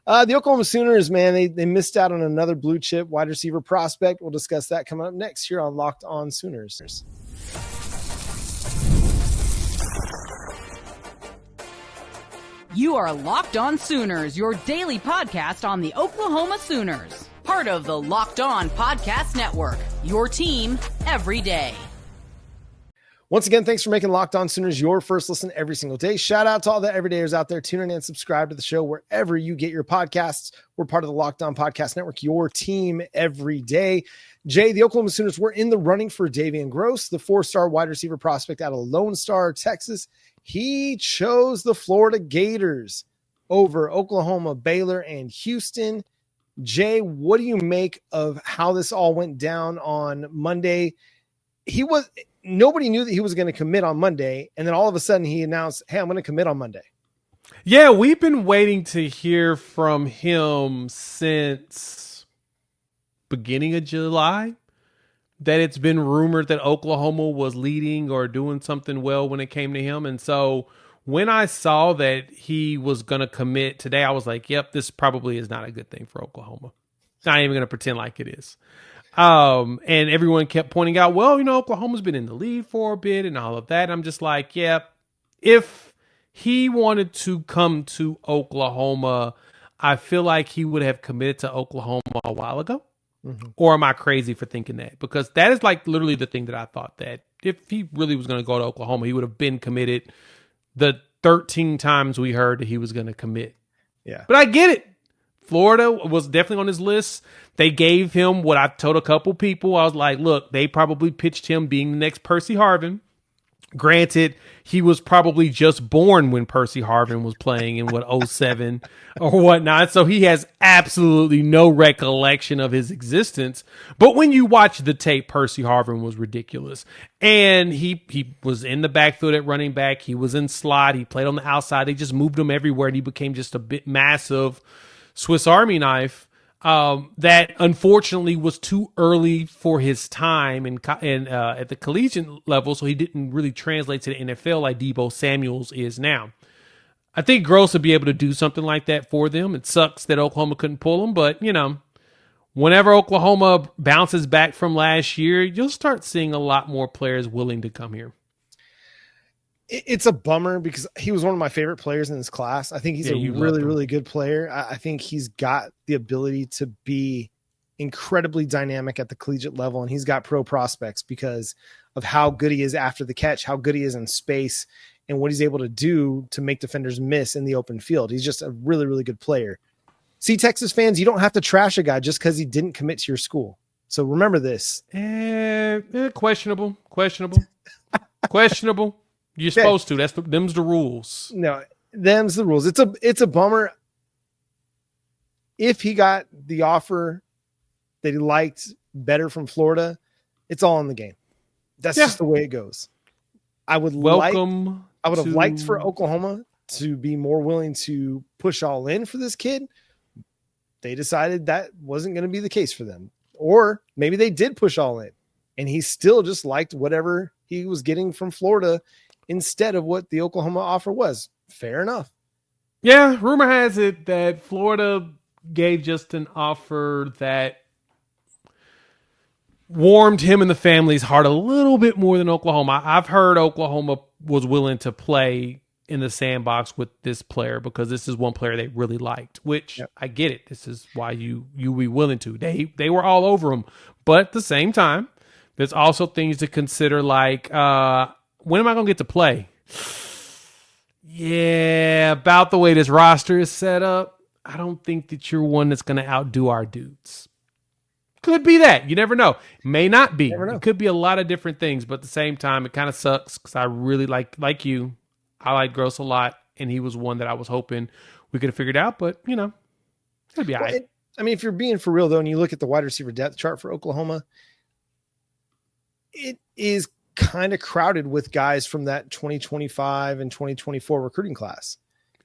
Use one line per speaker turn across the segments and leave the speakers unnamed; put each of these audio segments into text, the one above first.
The Oklahoma Sooners, man, they missed out on another blue chip wide receiver prospect. We'll discuss that coming up next here on Locked On Sooners.
You are Locked On Sooners, your daily podcast on the Oklahoma Sooners. Part of the Locked On Podcast Network, your team every day.
Once again, thanks for making Locked On Sooners your first listen every single day. Shout out to all the everydayers out there tuning in and subscribe to the show wherever you get your podcasts. We're part of the Locked On Podcast Network, your team every day. Jay, the Oklahoma Sooners were in the running for Davian Groce, the 4-star wide receiver prospect out of Lone Star, Texas. He chose the Florida Gators over Oklahoma, Baylor, and Houston. Jay, what do you make of how this all went down on Monday? Nobody knew that he was going to commit on Monday, and then all of a sudden he announced, hey, I'm going to commit on Monday.
Yeah, we've been waiting to hear from him since beginning of July, that it's been rumored that Oklahoma was leading or doing something well when it came to him. And so when I saw that he was going to commit today, I was like, yep, this probably is not a good thing for Oklahoma. Not even going to pretend like it is. And everyone kept pointing out, well, Oklahoma's been in the lead for a bit and all of that. I'm just like, yeah, if he wanted to come to Oklahoma, I feel like he would have committed to Oklahoma a while ago. Mm-hmm. Or am I crazy for thinking that? Because that is like literally the thing that I thought, that if he really was going to go to Oklahoma, he would have been committed the 13 times we heard that he was going to commit.
Yeah.
But I get it. Florida was definitely on his list. They gave him what I told a couple people. I was like, look, they probably pitched him being the next Percy Harvin. Granted, he was probably just born when Percy Harvin was playing in 07 or whatnot. So he has absolutely no recollection of his existence. But when you watch the tape, Percy Harvin was ridiculous. And he was in the backfield at running back. He was in slot. He played on the outside. They just moved him everywhere, and he became just a bit massive Swiss Army knife. That unfortunately was too early for his time at the collegiate level, so he didn't really translate to the NFL like Deebo Samuels is now. I think Groce would be able to do something like that for them. It sucks that Oklahoma couldn't pull him, but whenever Oklahoma bounces back from last year, you'll start seeing a lot more players willing to come here.
It's a bummer because he was one of my favorite players in this class. I think he's a really, really good player. I think he's got the ability to be incredibly dynamic at the collegiate level, and he's got pro prospects because of how good he is after the catch, how good he is in space, and what he's able to do to make defenders miss in the open field. He's just a really, really good player. See, Texas fans, you don't have to trash a guy just because he didn't commit to your school. So remember this.
Questionable. You're supposed to. Them's the rules.
No, them's the rules. It's a bummer. If he got the offer that he liked better from Florida, it's all in the game. That's just the way it goes. I would have liked for Oklahoma to be more willing to push all in for this kid. They decided that wasn't going to be the case for them. Or maybe they did push all in and he still just liked whatever he was getting from Florida instead of what the Oklahoma offer was. Fair enough.
Yeah, rumor has it that Florida gave just an offer that warmed him and the family's heart a little bit more than Oklahoma. I've heard Oklahoma was willing to play in the sandbox with this player because this is one player they really liked, which I get it. This is why you be willing to. They were all over him. But at the same time, there's also things to consider like, when am I going to get to play? Yeah, about the way this roster is set up, I don't think that you're one that's going to outdo our dudes. Could be that. You never know. May not be. It could be a lot of different things, but at the same time, it kind of sucks because I really like you. I like Groce a lot, and he was one that I was hoping we could have figured out, but, it'll be all right.
I mean, if you're being for real, though, and you look at the wide receiver depth chart for Oklahoma, it is kind of crowded with guys from that 2025 and 2024 recruiting class.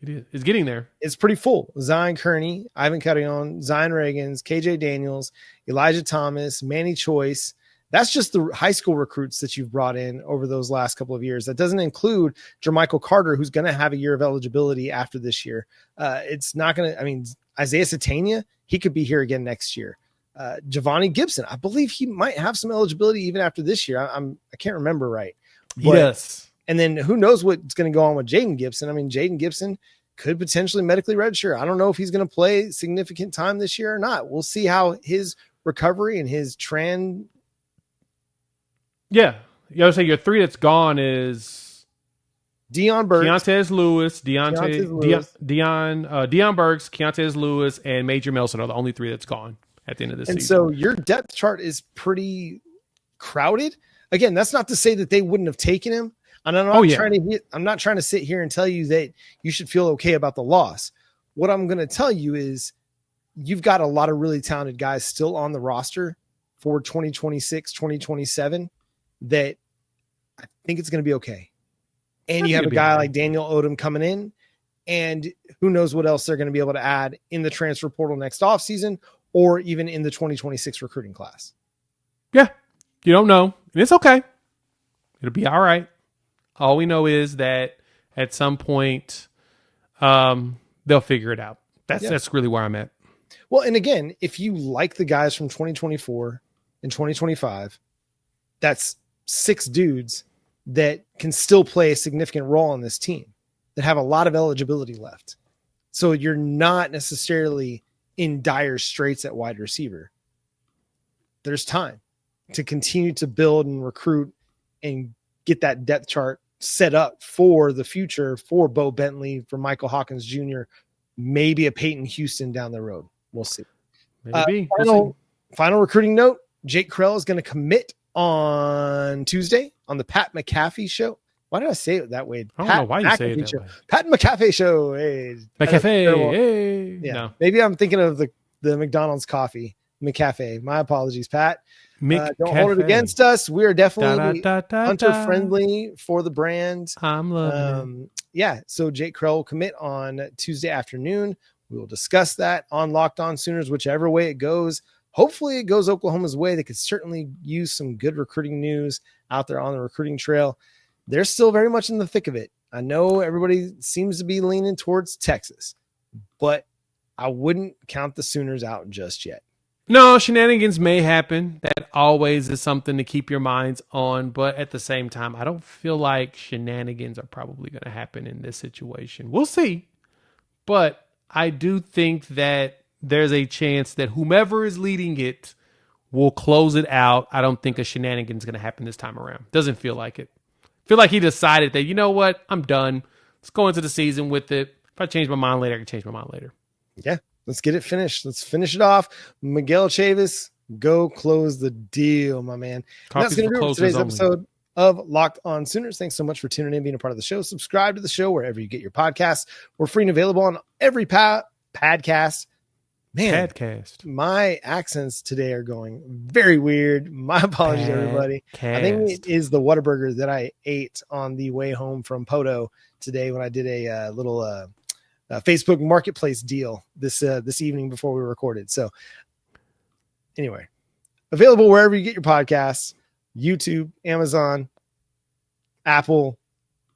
It is. It's getting there.
It's pretty full. Zion Kearney, Ivan Carrion, Zion Reagans, KJ Daniels, Elijah Thomas, Manny Choice. That's just the high school recruits that you've brought in over those last couple of years. That doesn't include Jermichael Carter, who's going to have a year of eligibility after this year. It's not going to, Isaiah Satania, he could be here again next year. Giovanni Gibson, I believe he might have some eligibility even after this year. I can't remember right.
Yes.
And then who knows what's going to go on with Jaden Gibson. I mean, Jaden Gibson could potentially medically redshirt. I don't know if he's going to play significant time this year or not. We'll see how his recovery and his trend.
Yeah. You would say your 3 that's gone is
Deion Burks,
Keontae Lewis, Deion Burks, Keontae Lewis, and Major Melson are the only 3 that's gone at the end of this season.
And so your depth chart is pretty crowded. Again, that's not to say that they wouldn't have taken him. And I'm not trying to sit here and tell you that you should feel okay about the loss. What I'm going to tell you is you've got a lot of really talented guys still on the roster for 2026, 2027 that I think it's going to be okay. And you have a guy like Daniel Odom coming in, and who knows what else they're going to be able to add in the transfer portal next offseason or even in the 2026 recruiting class.
Yeah. You don't know. And it's okay. It'll be all right. All we know is that at some point they'll figure it out. That's really where I'm at.
Well, and again, if you like the guys from 2024 and 2025, that's 6 dudes that can still play a significant role on this team that have a lot of eligibility left. So you're not necessarily in dire straits at wide receiver. There's time to continue to build and recruit and get that depth chart set up for the future for Bo Bentley, for Michael Hawkins Jr., maybe a Peyton Houston down the road. We'll see.
Maybe.
Final recruiting note, Jake Kreul is going to commit on Tuesday on the Pat McAfee show. Why did I say it that way?
I don't know why you say it that way.
Pat McAfee show. Hey,
McAfee. Hey.
Yeah.
No.
Maybe I'm thinking of the McDonald's coffee. McAfee. My apologies, Pat. Don't hold it against us. We are definitely hunter friendly for the brand.
I'm loving it.
Yeah. So Jake Kreul will commit on Tuesday afternoon. We will discuss that on Locked On Sooners, whichever way it goes. Hopefully it goes Oklahoma's way. They could certainly use some good recruiting news out there on the recruiting trail. They're still very much in the thick of it. I know everybody seems to be leaning towards Texas, but I wouldn't count the Sooners out just yet.
No, shenanigans may happen. That always is something to keep your minds on. But at the same time, I don't feel like shenanigans are probably going to happen in this situation. We'll see. But I do think that there's a chance that whomever is leading it will close it out. I don't think a shenanigan is going to happen this time around. Doesn't feel like it. Feel like he decided that, you know what? I'm done. Let's go into the season with it. If I change my mind later, I can change my mind later.
Yeah. Let's get it finished. Let's finish it off. Miguel Chavis, go close the deal, my man. And that's going to do it for today's episode of Locked On Sooners. Thanks so much for tuning in, being a part of the show. Subscribe to the show wherever you get your podcasts. We're free and available on every podcast. Man, Padcast. My accents today are going very weird. My apologies, everybody. I think it is the Whataburger that I ate on the way home from Poto today when I did a little Facebook Marketplace deal this evening before we recorded. So anyway, available wherever you get your podcasts, YouTube, Amazon, Apple,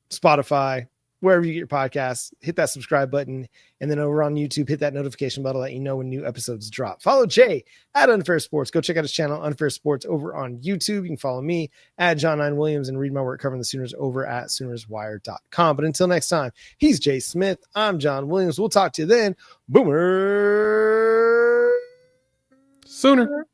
Spotify, wherever you get your podcasts. Hit that subscribe button. And then over on YouTube, hit that notification bell to let you know when new episodes drop. Follow Jay at Unfair Sports. Go check out his channel, Unfair Sports, over on YouTube. You can follow me at John 9 Williams and read my work covering the Sooners over at SoonersWire.com. But until next time, he's Jay Smith. I'm John Williams. We'll talk to you then. Boomer.
Sooner.